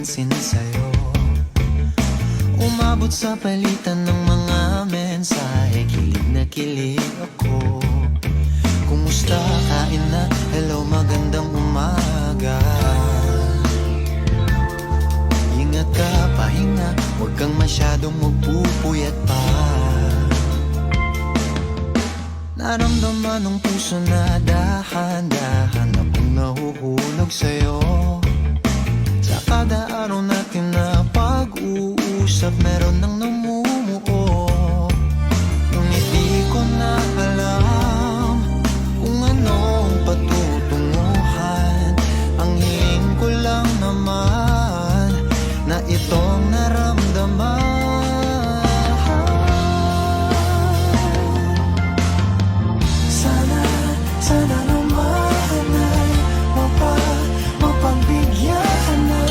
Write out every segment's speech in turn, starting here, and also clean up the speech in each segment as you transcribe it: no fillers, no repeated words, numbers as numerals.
napansin sa'yo. Umabot sa palitan ng mga mensahe, kilig na kilig ako. Kumusta, kain na, hello, magandang umaga. Ingat ka, pahinga, huwag kang masyadong magpupuyat pa. Naramdaman ng puso na dahan-dahan akong nahuhulog sa'yo. Sa kada araw natin na pag-uusap, meron nang namumuo. Ngunit di ko na alam kung anong patutunguhan. Ang hiling ko lang naman na itong naramdaman. Sana naman ay mapagbigyan na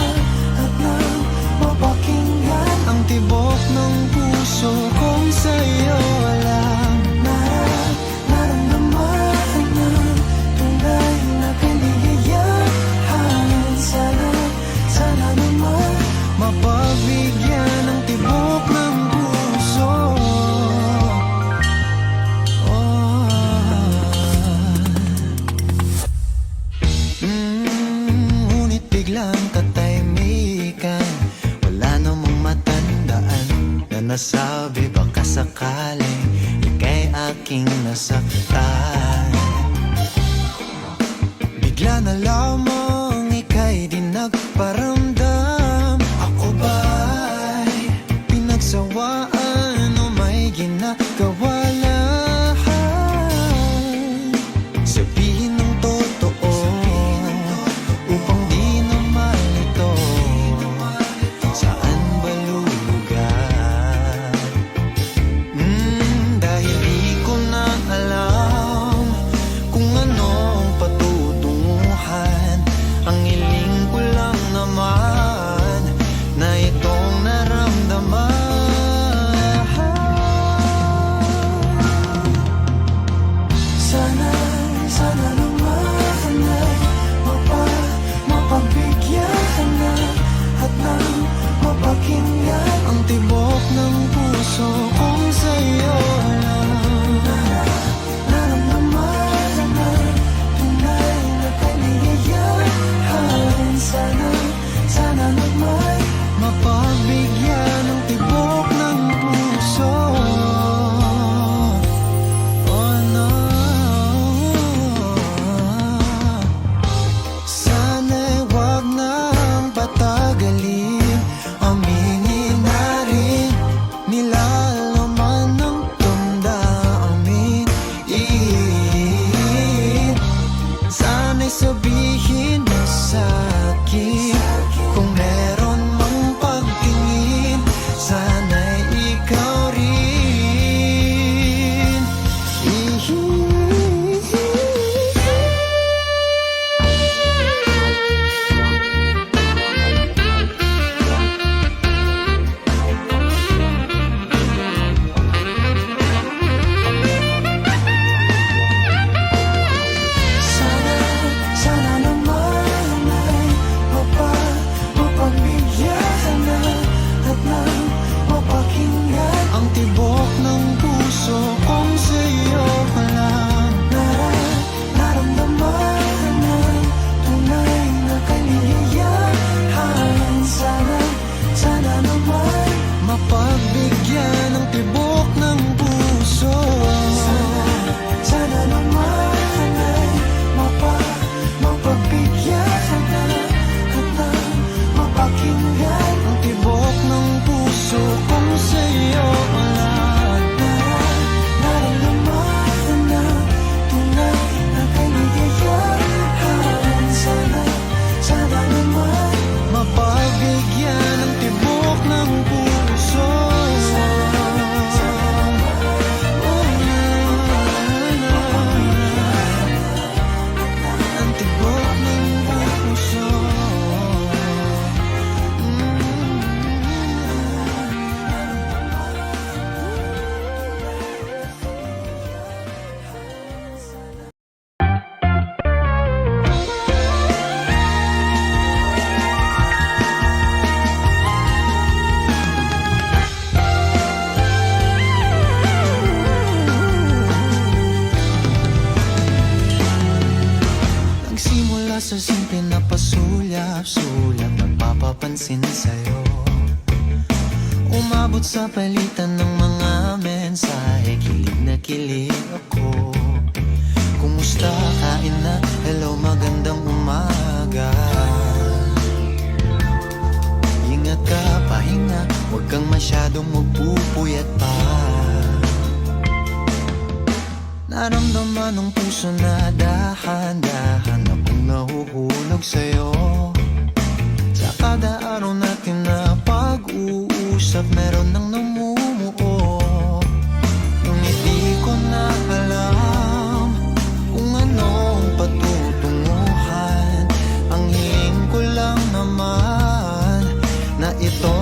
at nang mapakinggan ang tibok ng puso kong sa'yo lang naramdaman ng tunay na kaligayahan. Sana naman mapagbigyan ang tibok ng puso. Ngunit biglang katahimikan, wala namang matandaan na nasabi baka sakaling ika'y aking nasaktan. Bigla na lamang ika'y di nagparamdam. Ako ba'y pinagsawaan o may ginagawa lang? Sabihin ng totoo upang di na malito. Saan ba lulugar? Dahil di ko na alam kung anong patutunguhan. Ang hiling ko lang naman na itong naramdaman. Sana naman ay mapagbigyan na at nang mapakinggan ang tibok ng puso kong sa'yo lang naramdaman ang tunay na kaligayahan. Sana naman mapagbigyan ang tibok ng puso. Oh no, sana'y wag nang patagalin. Aminin na rin nilalaman ng damdamin. Sana'y sabihin mo sa'kin kung meron mang pagtingin. Sana'y ikaw rin. Sana naman ay sulyap-sulyap nagpapapansin sa'yo. Umabot sa palitan ng mga mensahe, kilig na kilig ako. Kumusta, kain na, hello, magandang umaga. Ingat ka, pahinga, huwag kang masyadong magpupuyat pa. Naramdaman ng puso na dahan-dahan akong nahuhulog sa'yo. Sa kada araw natin na pag-uusap, meron nang namumuo. Ngunit di ko na alam kung anong patutunguhan. Ang hiling ko lang naman na ito